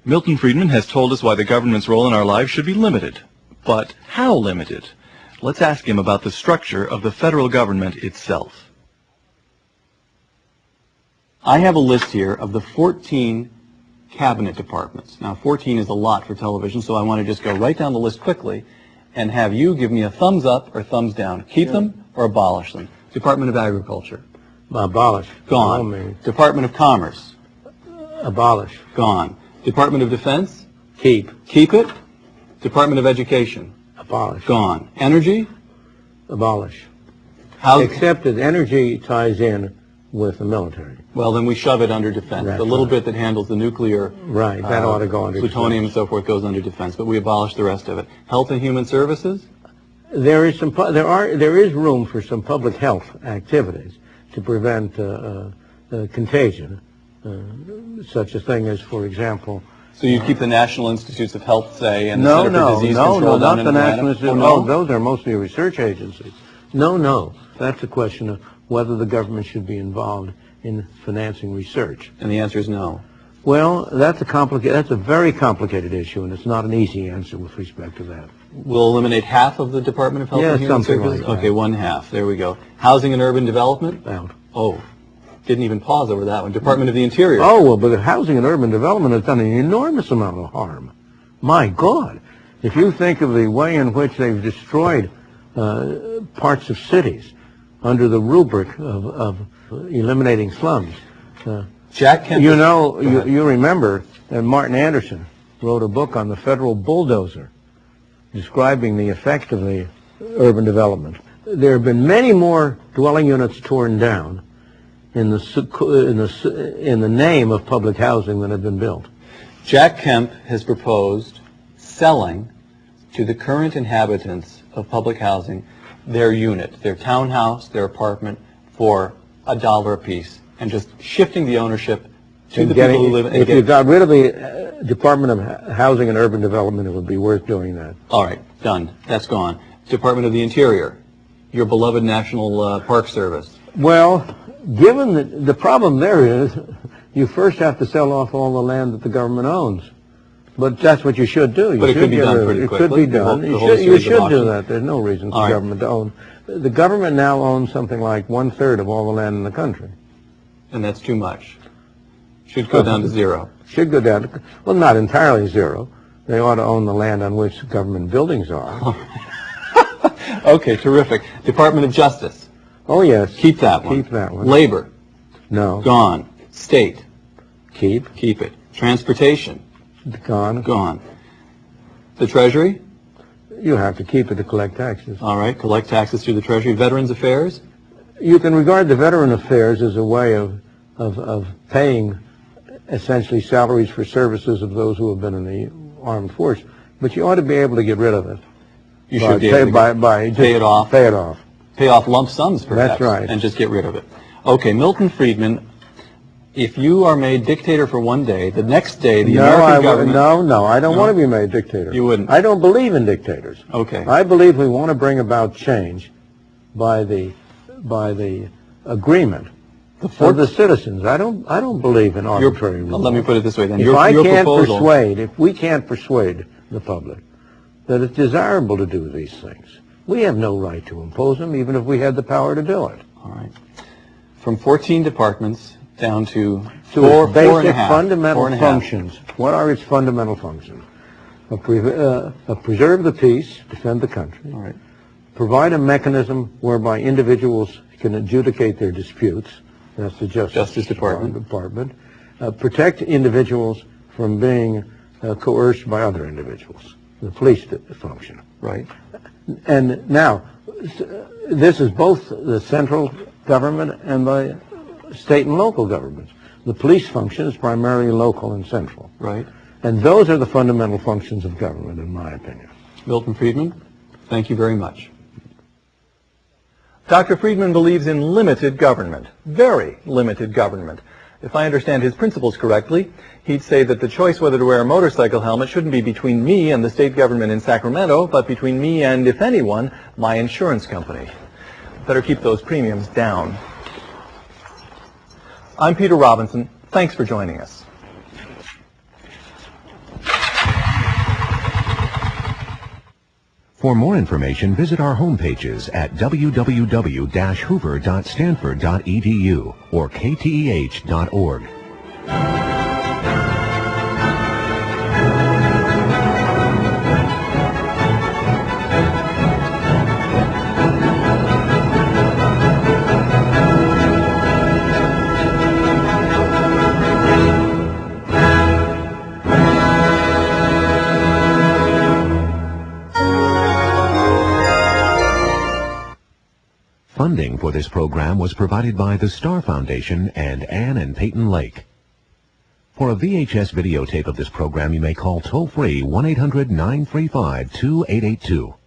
Milton Friedman has told us why the government's role in our lives should be limited. But how limited? Let's ask him about the structure of the federal government itself. I have a list here of the 14 cabinet departments. Now, 14 is a lot for television, so I want to just go right down the list quickly and have you give me a thumbs up or thumbs down. Keep them or abolish them. Department of Agriculture. Abolish. Gone. Department of Commerce. Abolish. Gone. Department of Defense. Keep. Keep it. Department of Education. Abolish. Gone. Energy. Abolish. Housing. Except that energy ties in with the military. Well, then we shove it under defense. That's the little right. bit that handles the nuclear, Right, that ought to go under plutonium defense. and so forth goes under defense, but we abolish the rest of it. Health and Human Services? There is room for some public health activities to prevent contagion. Such a thing as, for example. So you keep the National Institutes of Health, say, and the No, Center for Disease no, Control down not in the Atlanta? National Institute. Oh, No, no? those are mostly research agencies. No, that's a question of whether the government should be involved in financing research. And the answer is no. Well, that's a very complicated issue, and it's not an easy answer with respect to that. We'll eliminate half of the Department of Health Yeah, and Human something Services? like that. Okay, one half. There we go. Housing and Urban Development? Out. Oh, didn't even pause over that one. Department of the Interior? Oh, well, but housing and urban development has done an enormous amount of harm. My God. If you think of the way in which they've destroyed parts of cities under the rubric of eliminating slums. Jack Kemp. You know, you remember that Martin Anderson wrote a book on the federal bulldozer describing the effect of the urban development. There have been many more dwelling units torn down in the name of public housing than have been built. Jack Kemp has proposed selling to the current inhabitants of public housing their unit, their townhouse, their apartment, for $1 a piece, and just shifting the ownership to the people who live in it. If you got rid of the Department of Housing and Urban Development, it would be worth doing that. All right, done. That's gone. Department of the Interior, your beloved National Park Service. Well, given the problem there is, you first have to sell off all the land that the government owns. But that's what you should do. But it could be done pretty quickly. It could be done. You should do that. There's no reason for the government to own. The government now owns something like 1/3 of all the land in the country. And that's too much. Should go down to zero. Should go down to, well, not entirely zero. They ought to own the land on which government buildings are. Okay, terrific. Department of Justice. Oh, yes. Keep that one. Keep that one. Labor. No. Gone. State. Keep. Keep it. Transportation. Gone. Gone. The Treasury. You have to keep it to collect taxes. All right, collect taxes through the Treasury. Veterans Affairs. You can regard the Veteran Affairs as a way of paying essentially salaries for services of those who have been in the armed force, but you ought to be able to get rid of it. You should be able to pay it off. Pay it off. Pay off lump sums, perhaps. That's right. And just get rid of it. Okay, Milton Friedman, if you are made dictator for one day, the next day the American government... No, I don't want to be made dictator. You wouldn't? I don't believe in dictators. Okay. I believe we want to bring about change by the agreement of the citizens. I don't believe in arbitrary rules. Let me put it this way then. If we can't persuade the public that it's desirable to do these things, we have no right to impose them, even if we had the power to do it. All right. From 14 departments down to basic fundamental functions. What are its fundamental functions? Preserve the peace, defend the country. All right. Provide a mechanism whereby individuals can adjudicate their disputes. That's the Justice Department. Protect individuals from being coerced by other individuals. The police function. Right. And now, this is both the central government and the state and local governments. The police function is primarily local and central. Right. And those are the fundamental functions of government, in my opinion. Milton Friedman, thank you very much. Dr. Friedman believes in limited government, very limited government. If I understand his principles correctly, he'd say that the choice whether to wear a motorcycle helmet shouldn't be between me and the state government in Sacramento, but between me and, if anyone, my insurance company. Better keep those premiums down. I'm Peter Robinson. Thanks for joining us. For more information, visit our homepages at www-hoover.stanford.edu or kteh.org. Funding for this program was provided by the Star Foundation and Ann and Peyton Lake. For a VHS videotape of this program, you may call toll-free 1-800-935-2882.